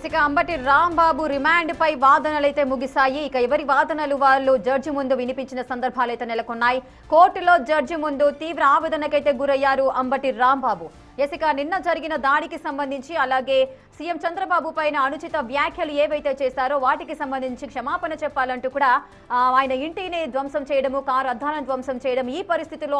ఇక అంబటి రాంబాబు రిమాండ్ పై వాదనలైతే ముగిశాయి. ఇక ఎవరి వాదనలు వాళ్ళు జడ్జి ముందు వినిపించిన సందర్భాలైతే నెలకొన్నాయి. కోర్టులో జడ్జి ముందు తీవ్ర ఆవేదనకైతే గురయ్యారు అంబటి రాంబాబు. ఇక నిన్న జరిగిన దాడికి సంబంధించి అలాగే సీఎం చంద్రబాబు పైన అనుచిత వ్యాఖ్యలు ఏవైతే చేశారో వాటికి సంబంధించి క్షమాపణ చెప్పాలంటూ కూడా ఆయన ఇంటిని ధ్వంసం చేయడము, కారు అద్దాలను ధ్వంసం చేయడం, ఈ పరిస్థితుల్లో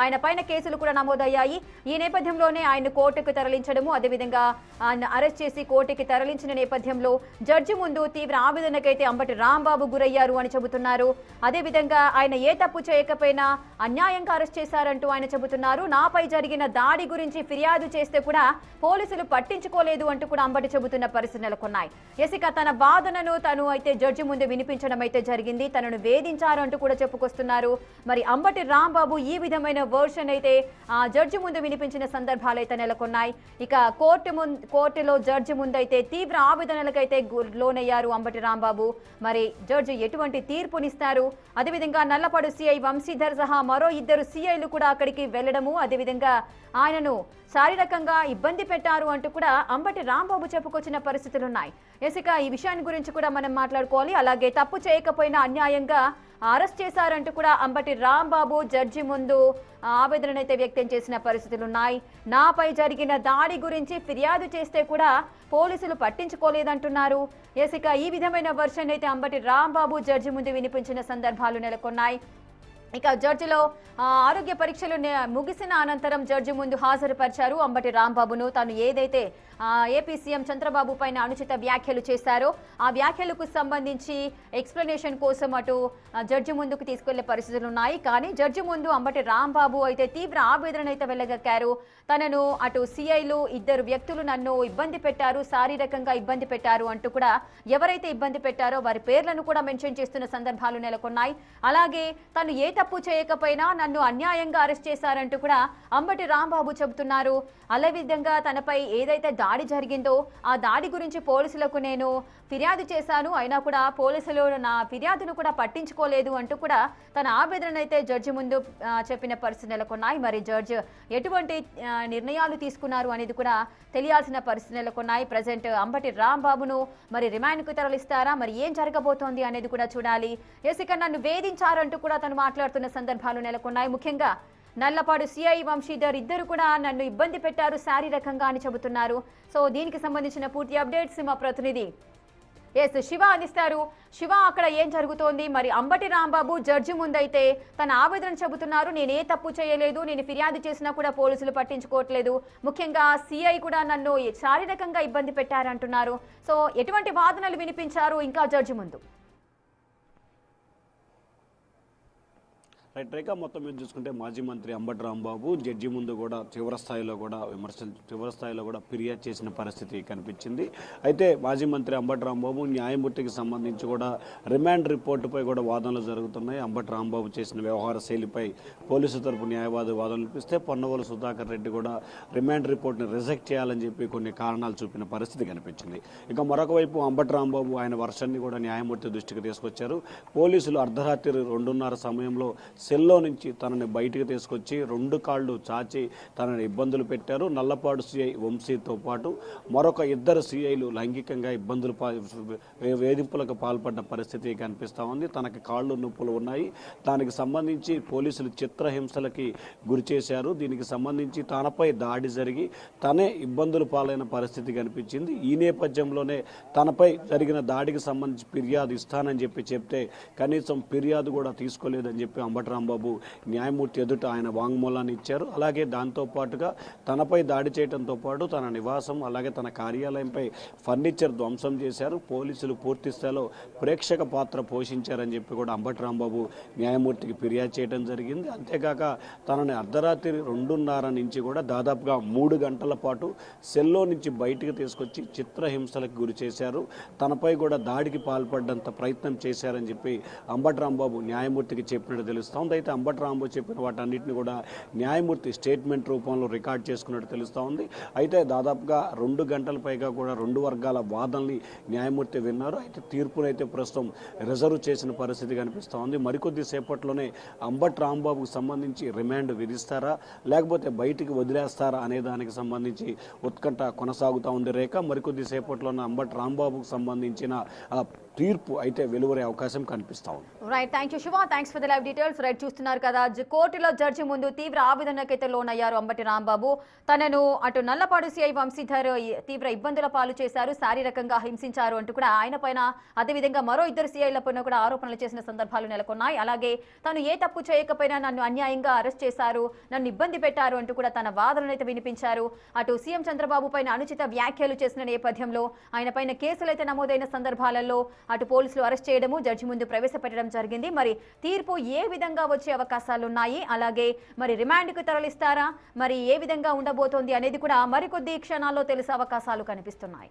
ఆయన పైన కేసులు కూడా నమోదయ్యాయి. ఈ నేపథ్యంలోనే ఆయన కోర్టుకు తరలించడము, అదేవిధంగా ఆయన అరెస్ట్ చేసి కోర్టుకి తరలించిన నేపథ్యంలో జడ్జి ముందు తీవ్ర ఆవేదనకైతే అంబటి రాంబాబు గురయ్యారు అని చెబుతున్నారు. అదేవిధంగా ఆయన ఏ తప్పు చేయకపోయినా అన్యాయంగా అరెస్ట్ చేశారంటూ ఆయన చెబుతున్నారు. నాపై జరిగిన దాడి గురించి ఫిర్యాదు చేస్తే కూడా పోలీసులు పట్టించుకోలేదు అంటూ కూడా అంబటి చెబుతున్న పరిస్థితి నెలకొన్నాయి. ఇక తన వాదనను తను అయితే జడ్జి ముందు వినిపించడం అయితే జరిగింది. తనను వేధించారు అంటూ కూడా చెప్పుకొస్తున్నారు. మరి అంబటి రాంబాబు ఈ విధమైన వర్షన్ అయితే జడ్జి ముందు వినిపించిన సందర్భాలు అయితే నెలకొన్నాయి. ఇక కోర్టులో జడ్జి ముందు అయితే తీవ్ర ఆవేదనలకైతే లోనయ్యారు అంబటి రాంబాబు. మరి జడ్జి ఎటువంటి తీర్పునిస్తారు, అదేవిధంగా నల్లపాడు సిఐ వంశీధర్ సహా మరో 2 సిఐలు కూడా అక్కడికి వెళ్లడము, అదేవిధంగా ఆయనను శారీరకంగా ఇబ్బంది పెట్టారు అంటూ కూడా అంబటి రాంబాబు చెప్పుకొచ్చిన పరిస్థితులున్నాయి. ఇక ఈ విషయాన్ని గురించి కూడా మనం మాట్లాడుకోవాలి. అలాగే తప్పు చేయకపోయినా అన్యాయంగా అరెస్ట్ చేశారంటూ కూడా అంబటి రాంబాబు జడ్జి ముందు ఆవేదనైతే వ్యక్తం చేసిన పరిస్థితులున్నాయి. నాపై జరిగిన దాడి గురించి ఫిర్యాదు చేస్తే కూడా పోలీసులు పట్టించుకోలేదంటున్నారు. ఇక ఈ విధమైన వర్షన్ అయితే అంబటి రాంబాబు జడ్జి ముందు వినిపించిన సందర్భాలు నెలకొన్నాయి. ఇక జడ్జిలో ఆరోగ్య పరీక్షలు ముగిసిన అనంతరం జడ్జి ముందు హాజరుపరిచారు అంబటి రాంబాబును. తాను ఏదైతే ఏపీ సీఎం చంద్రబాబు పైన అనుచిత వ్యాఖ్యలు చేశారో ఆ వ్యాఖ్యలకు సంబంధించి ఎక్స్ప్లెనేషన్ కోసం అటు జడ్జి ముందుకు తీసుకెళ్లే పరిస్థితులు ఉన్నాయి. కానీ జడ్జి ముందు అంబటి రాంబాబు అయితే తీవ్ర ఆవేదన అయితే వెళ్ళగక్కారు. తనను అటు సిఐలు 2 వ్యక్తులు నన్ను ఇబ్బంది పెట్టారు, శారీరకంగా ఇబ్బంది పెట్టారు అంటూ కూడా ఎవరైతే ఇబ్బంది పెట్టారో వారి పేర్లను కూడా మెన్షన్ చేస్తున్న సందర్భాలు నెలకొన్నాయి. అలాగే తను ఏ తప్పు చేయకపోయినా నన్ను అన్యాయంగా అరెస్ట్ చేశారంటూ కూడా అంబటి రాంబాబు చెబుతున్నారు. అదేవిధంగా తనపై ఏదైతే దాడి జరిగిందో ఆ దాడి గురించి పోలీసులకు నేను ఫిర్యాదు చేశాను, అయినా కూడా పోలీసులు నా ఫిర్యాదును కూడా పట్టించుకోలేదు అంటూ కూడా తన ఆవేదన అయితే జడ్జి ముందు చెప్పిన పరిస్థితి నెలకొన్నాయి. మరి జడ్జి ఎటువంటి నిర్ణయాలు తీసుకున్నారు అనేది కూడా తెలియాల్సిన పరిస్థితి నెలకొన్నాయి. ప్రజెంట్ అంబటి రాంబాబును మరి రిమాండ్కు తరలిస్తారా, మరి ఏం జరగబోతోంది అనేది కూడా చూడాలి. ఇక నన్ను వేధించారంటూ కూడా తను మాట్లాడుతున్న సందర్భాలు నెలకొన్నాయి. ముఖ్యంగా నల్లపాడు సిఐ వంశీధర్ 2 కూడా నన్ను ఇబ్బంది పెట్టారు శారీరకంగా అని చెబుతున్నారు. సో దీనికి సంబంధించిన పూర్తి అప్డేట్స్ మా ప్రతినిధి శివ అందిస్తారు. శివ, అక్కడ ఏం జరుగుతోంది? మరి అంబటి రాంబాబు జడ్జి ముందైతే తన ఆవేదన చెబుతున్నారు. నేను ఏ తప్పు చేయలేదు, నేను ఫిర్యాదు చేసినా కూడా పోలీసులు పట్టించుకోవట్లేదు, ముఖ్యంగా సిఐ కూడా నన్ను శారీరకంగా ఇబ్బంది పెట్టారంటున్నారు. సో ఎటువంటి వాదనలు వినిపించారు ఇంకా జడ్జి ముందు? రేఖ, మొత్తం మీద చూసుకుంటే మాజీ మంత్రి అంబటి రాంబాబు జడ్జి ముందు కూడా తీవ్ర స్థాయిలో కూడా ఫిర్యాదు చేసిన పరిస్థితి కనిపించింది. అయితే మాజీ మంత్రి అంబటి రాంబాబు న్యాయమూర్తికి సంబంధించి కూడా రిమాండ్ రిపోర్టుపై కూడా వాదనలు జరుగుతున్నాయి. అంబటి రాంబాబు చేసిన వ్యవహార శైలిపై పోలీసు తరపు న్యాయవాది వాదనలు ఇప్పిస్తే పొన్నవోలు సుధాకర్ రెడ్డి కూడా రిమాండ్ రిపోర్ట్ని రిజెక్ట్ చేయాలని చెప్పి కొన్ని కారణాలు చూపిన పరిస్థితి కనిపించింది. ఇక మరొక వైపు అంబటి రాంబాబు ఆయన వర్షాన్ని కూడా న్యాయమూర్తి దృష్టికి తీసుకొచ్చారు. పోలీసులు అర్ధరాత్రి 2:30 సమయంలో సెల్లో నుంచి తనని బయటికి తీసుకొచ్చి 2 కాళ్ళు చాచి తనని ఇబ్బందులు పెట్టారు. నల్లపాడు సిఐ వంశీతో పాటు మరొక 2 సిఐలు లైంగికంగా వేధింపులకు పాల్పడ్డ పరిస్థితి కనిపిస్తూ ఉంది. తనకి కాళ్ళు నొప్పులు ఉన్నాయి, దానికి సంబంధించి పోలీసులు చిత్రహింసలకి గురి చేశారు. దీనికి సంబంధించి తనపై దాడి జరిగి తనే ఇబ్బందులు పాలైన పరిస్థితి కనిపించింది. ఈ నేపథ్యంలోనే తనపై జరిగిన దాడికి సంబంధించి ఫిర్యాదు ఇస్తానని చెప్తే కనీసం ఫిర్యాదు కూడా తీసుకోలేదని చెప్పి అంబటి రాంబాబు న్యాయమూర్తి ఎదుట ఆయన వాంగ్మూలాన్ని ఇచ్చారు. అలాగే దాంతోపాటుగా తనపై దాడి చేయడంతో పాటు తన నివాసం అలాగే తన కార్యాలయంపై ఫర్నిచర్ ధ్వంసం చేశారు. పోలీసులు పూర్తి స్థాయిలో ప్రేక్షక పాత్ర పోషించారని చెప్పి కూడా అంబటి రాంబాబు న్యాయమూర్తికి ఫిర్యాదు చేయడం జరిగింది. అంతేకాక తనని అర్ధరాత్రి 2:30 నుంచి కూడా దాదాపుగా 3 గంటల పాటు సెల్లో నుంచి బయటికి తీసుకొచ్చి చిత్రహింసలకు గురి చేశారు. తనపై కూడా దాడికి పాల్పడ్డంత ప్రయత్నం చేశారని చెప్పి అంబటి రాంబాబు న్యాయమూర్తికి చెప్పినట్టు తెలుస్తాం. ఉంది. అయితే అంబటి రాంబాబు చెప్పిన వాటన్నిటిని కూడా న్యాయమూర్తి స్టేట్మెంట్ రూపంలో రికార్డ్ చేసుకున్నట్టు తెలుస్తూ ఉంది. అయితే దాదాపుగా 2 గంటల పైగా కూడా 2 వర్గాల వాదనని న్యాయమూర్తి విన్నారు. అయితే తీర్పునైతే ప్రస్తుతం రిజర్వ్ చేసిన పరిస్థితి కనిపిస్తూ ఉంది. మరికొద్ది సేపట్లోనే అంబటి రాంబాబుకు సంబంధించి రిమాండ్ విధిస్తారా లేకపోతే బయటికి వదిలేస్తారా అనే దానికి సంబంధించి ఉత్కంఠ కొనసాగుతూ ఉంది. రేఖ మరికొద్ది సేపట్లోనే అంబటి రాంబాబుకు సంబంధించిన తీర్పు అయితే వెలువరే అవకాశం కనిపిస్తూ ఉంది. Right, thank you Shiva, thanks for the live details. Right, చూస్తున్నారు కదా, కోర్టులో జడ్జి ముందు తీవ్ర ఆవేదనకైతే లోనయ్యారు అంబటి రాంబాబు. తనను అటు నల్లపాడు సిఐ వంశీధర్ తీవ్ర ఇబ్బందుల పాలు చేశారు, శారీరకంగా హింసించారు అంటూ కూడా ఆయన పైన, అదేవిధంగా మరో 2 సిఐల పైన కూడా ఆరోపణలు చేసిన సందర్భాలు నెలకొన్నాయి. అలాగే తను ఏ తప్పు చేయకపోయినా నన్ను అన్యాయంగా అరెస్ట్ చేశారు, నన్ను ఇబ్బంది పెట్టారు అంటూ కూడా తన వాదనలు అయితే వినిపించారు. అటు సీఎం చంద్రబాబు పైన అనుచిత వ్యాఖ్యలు చేసిన నేపథ్యంలో ఆయన పైన కేసులు అయితే నమోదైన సందర్భాలలో అటు పోలీసులు అరెస్ట్ చేయడము, జడ్జి ముందు ప్రవేశపెట్టడం జరిగింది. మరి తీర్పు ఏ విధంగా వచ్చే అవకాశాలున్నాయి, అలాగే మరి రిమాండ్కు తరలిస్తారా, మరి ఏ విధంగా ఉండబోతోంది అనేది కూడా మరికొద్ది క్షణాల్లో తెలిసే అవకాశాలు కనిపిస్తున్నాయి.